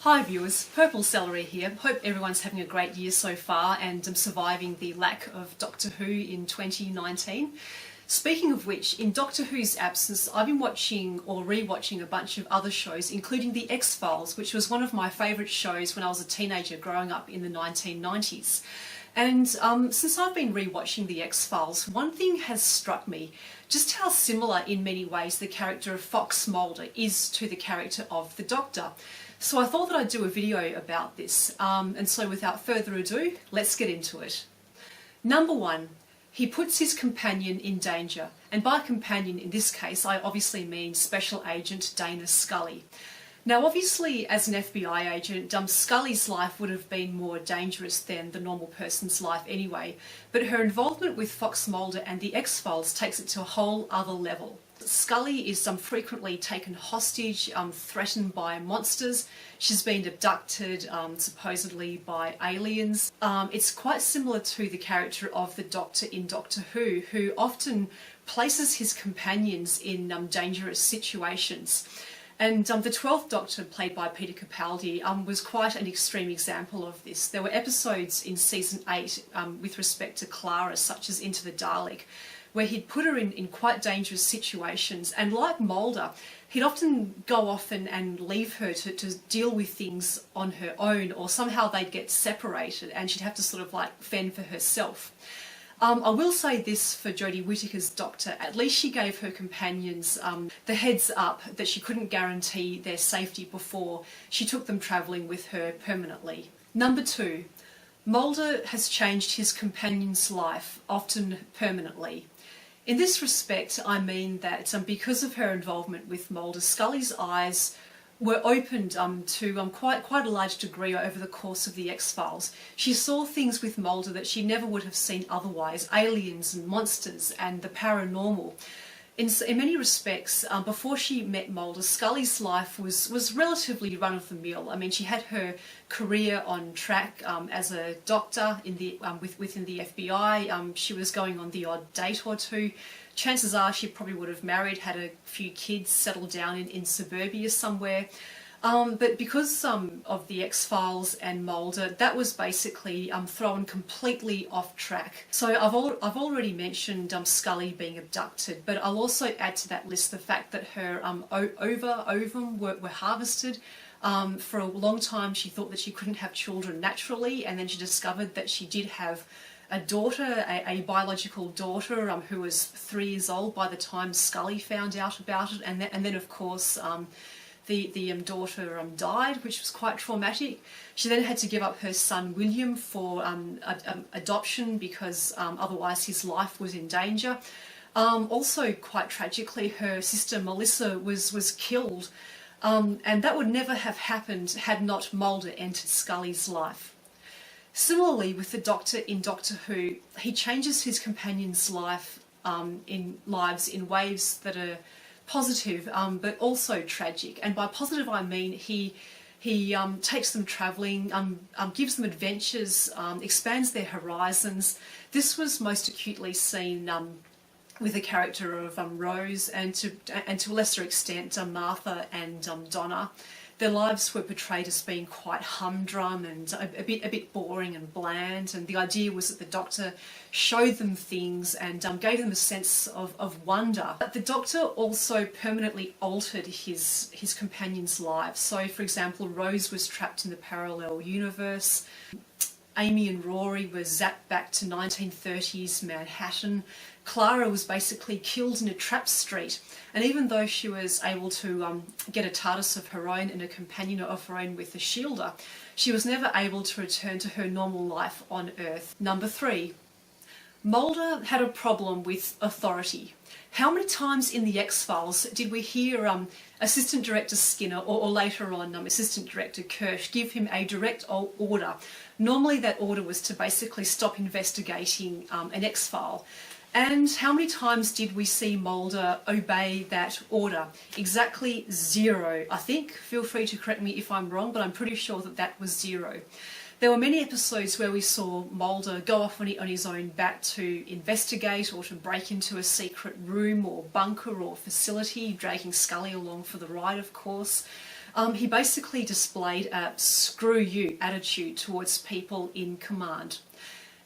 Hi viewers, Purple Celery here. Hope everyone's having a great year so far and surviving the lack of Doctor Who in 2019. Speaking of which, in Doctor Who's absence, I've been watching or re-watching a bunch of other shows, including The X-Files, which was one of my favourite shows when I was a teenager growing up in the 1990s. And since I've been re-watching The X-Files, one thing has struck me, just how similar in many ways the character of Fox Mulder is to the character of the Doctor. So I thought that I'd do a video about this, and so without further ado, let's get into it. Number 1. He puts his companion in danger, and by companion in this case I obviously mean Special Agent Dana Scully. Now obviously as an FBI agent, Scully's life would have been more dangerous than the normal person's life anyway, but her involvement with Fox Mulder and the X-Files takes it to a whole other level. Scully is frequently taken hostage, threatened by monsters. She's been abducted, supposedly by aliens. It's quite similar to the character of the Doctor in Doctor who often places his companions in dangerous situations. And the 12th Doctor, played by Peter Capaldi, was quite an extreme example of this. There were episodes in season 8 with respect to Clara, such as Into the Dalek, where he'd put her in quite dangerous situations, and like Mulder, he'd often go off and leave her to deal with things on her own, or somehow they'd get separated and she'd have to sort of like fend for herself. I will say this for Jodie Whittaker's Doctor, at least she gave her companions the heads up that she couldn't guarantee their safety before she took them travelling with her permanently. Number 2. Mulder has changed his companion's life, often permanently. In this respect, I mean that because of her involvement with Mulder, Scully's eyes were opened to quite a large degree over the course of the X-Files. She saw things with Mulder that she never would have seen otherwise, aliens and monsters and the paranormal. In many respects, before she met Mulder, Scully's life was relatively run-of-the-mill. I mean, she had her career on track as a doctor in the within the FBI. She was going on the odd date or two. Chances are she probably would have married, had a few kids, settled down in suburbia somewhere. But because of the X-Files and Mulder, that was basically thrown completely off track. So I've already mentioned Scully being abducted, but I'll also add to that list the fact that her ovum were harvested. For a long time she thought that she couldn't have children naturally, and then she discovered that she did have a daughter, a biological daughter who was 3 years old by the time Scully found out about it, and then of course the daughter died, which was quite traumatic. She then had to give up her son William for adoption because otherwise his life was in danger. Also, quite tragically, her sister Melissa was killed, and that would never have happened had not Mulder entered Scully's life. Similarly, with the Doctor in Doctor Who, he changes his companion's lives in ways that are positive but also tragic. And by positive I mean he takes them travelling, gives them adventures, expands their horizons. This was most acutely seen with the character of Rose and to a lesser extent Martha and Donna. Their lives were portrayed as being quite humdrum and a bit boring and bland, and the idea was that the Doctor showed them things and gave them a sense of wonder. But the Doctor also permanently altered his companions' lives. So, for example, Rose was trapped in the parallel universe. Amy and Rory were zapped back to 1930s Manhattan. Clara was basically killed in a trap street, and even though she was able to get a TARDIS of her own and a companion of her own with the Shielder, she was never able to return to her normal life on Earth. Number 3. Mulder had a problem with authority. How many times in the X-Files did we hear Assistant Director Skinner or later on Assistant Director Kirsch give him a direct order? Normally that order was to basically stop investigating an X-File. And how many times did we see Mulder obey that order? Exactly 0, I think. Feel free to correct me if I'm wrong, but I'm pretty sure that was 0. There were many episodes where we saw Mulder go off on his own bat to investigate or to break into a secret room or bunker or facility, dragging Scully along for the ride, of course. he basically displayed a screw you attitude towards people in command.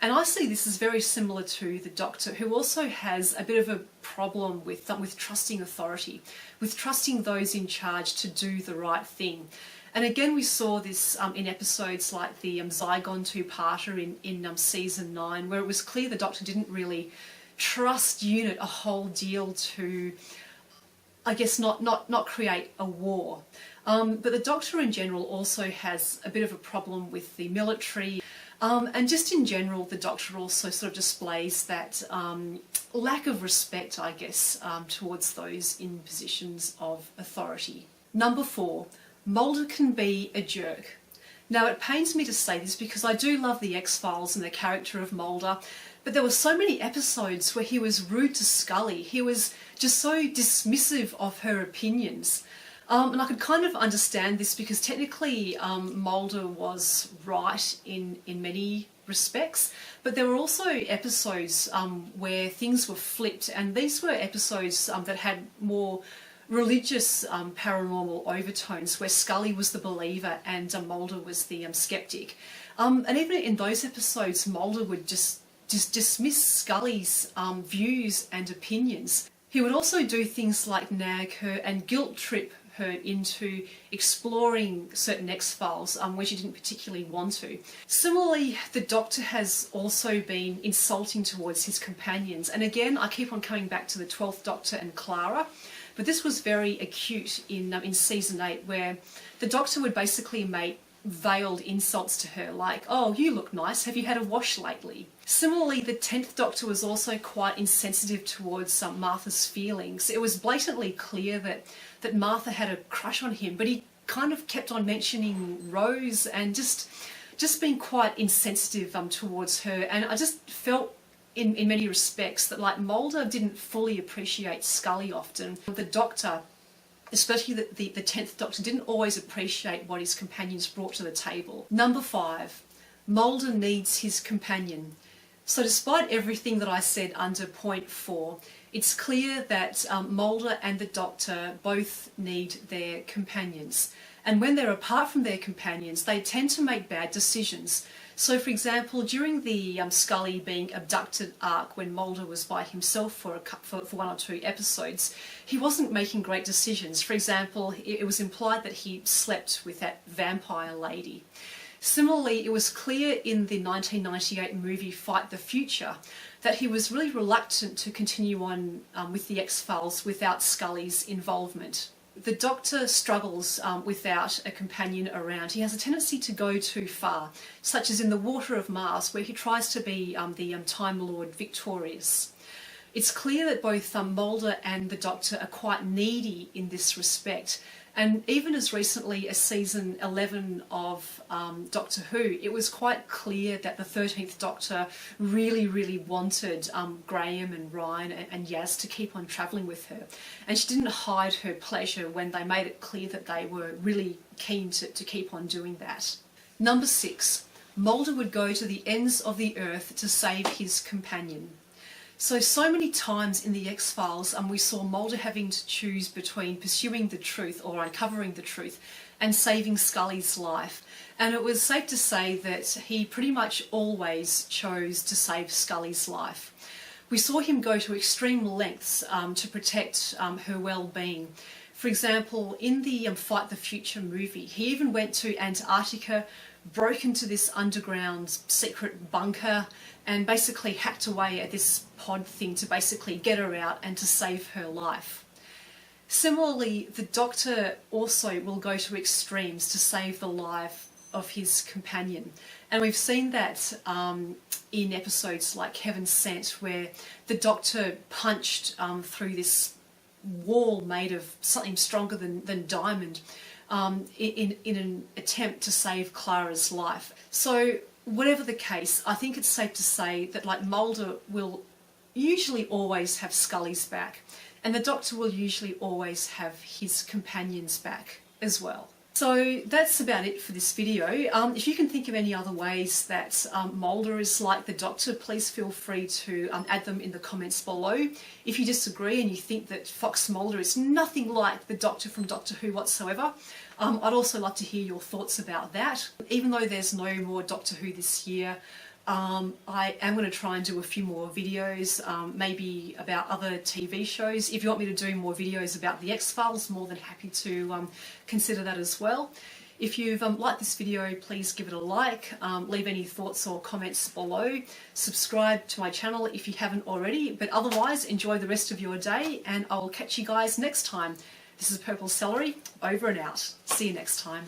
And I see this as very similar to the Doctor, who also has a bit of a problem with trusting authority, with trusting those in charge to do the right thing. And again, we saw this in episodes like the Zygon two-parter in season 9, where it was clear the Doctor didn't really trust Unit a whole deal to, I guess, not create a war. But the Doctor in general also has a bit of a problem with the military. And just in general, the Doctor also sort of displays that lack of respect, I guess, towards those in positions of authority. Number 4, Mulder can be a jerk. Now, it pains me to say this because I do love the X-Files and the character of Mulder, but there were so many episodes where he was rude to Scully. He was just so dismissive of her opinions. And I could kind of understand this because technically Mulder was right in many respects, but there were also episodes where things were flipped, and these were episodes that had more religious paranormal overtones, where Scully was the believer and Mulder was the skeptic. And even in those episodes, Mulder would just dismiss Scully's views and opinions. He would also do things like nag her and guilt trip her into exploring certain X-Files where she didn't particularly want to. Similarly, the Doctor has also been insulting towards his companions. And again, I keep on coming back to the 12th Doctor and Clara, but this was very acute in season 8, where the Doctor would basically make veiled insults to her, like, "Oh, you look nice, have you had a wash lately?" Similarly, the 10th Doctor was also quite insensitive towards Martha's feelings. It was blatantly clear that Martha had a crush on him, but he kind of kept on mentioning Rose and just being quite insensitive towards her. And I just felt in many respects that, like, Mulder didn't fully appreciate Scully often. The Doctor, especially the 10th Doctor, didn't always appreciate what his companions brought to the table. Number 5, Mulder needs his companion. So despite everything that I said under point 4, it's clear that Mulder and the Doctor both need their companions. And when they're apart from their companions, they tend to make bad decisions. So, for example, during the Scully being abducted arc, when Mulder was by himself for 1 or 2 episodes, he wasn't making great decisions. For example, it was implied that he slept with that vampire lady. Similarly, it was clear in the 1998 movie Fight the Future that he was really reluctant to continue on with the X-Files without Scully's involvement. The Doctor struggles without a companion around. He has a tendency to go too far, such as in The Water of Mars, where he tries to be the Time Lord Victorious. It's clear that both Mulder and the Doctor are quite needy in this respect. And even as recently as season 11 of Doctor Who, it was quite clear that the 13th Doctor really wanted Graham and Ryan and Yaz to keep on travelling with her. And she didn't hide her pleasure when they made it clear that they were really keen to keep on doing that. Number 6, Mulder would go to the ends of the earth to save his companion. So many times in the X-Files we saw Mulder having to choose between pursuing the truth or uncovering the truth and saving Scully's life. And it was safe to say that he pretty much always chose to save Scully's life. We saw him go to extreme lengths to protect her well-being. For example, in the Fight the Future movie, he even went to Antarctica, broke into this underground secret bunker and basically hacked away at this pod thing to basically get her out and to save her life. Similarly, the Doctor also will go to extremes to save the life of his companion. And we've seen that in episodes like Heaven Sent, where the Doctor punched through this wall made of something stronger than diamond in an attempt to save Clara's life. So whatever the case, I think it's safe to say that, like, Mulder will usually always have Scully's back, and the Doctor will usually always have his companion's back as well. So that's about it for this video. If you can think of any other ways that Mulder is like the Doctor, please feel free to add them in the comments below. If you disagree and you think that Fox Mulder is nothing like the Doctor from Doctor Who whatsoever, I'd also love to hear your thoughts about that. Even though there's no more Doctor Who this year, I am going to try and do a few more videos, maybe about other TV shows. If you want me to do more videos about the X-Files, more than happy to consider that as well. If you've liked this video, please give it a like, leave any thoughts or comments below, subscribe to my channel if you haven't already, but otherwise enjoy the rest of your day and I will catch you guys next time. This is Purple Celery, over and out. See you next time.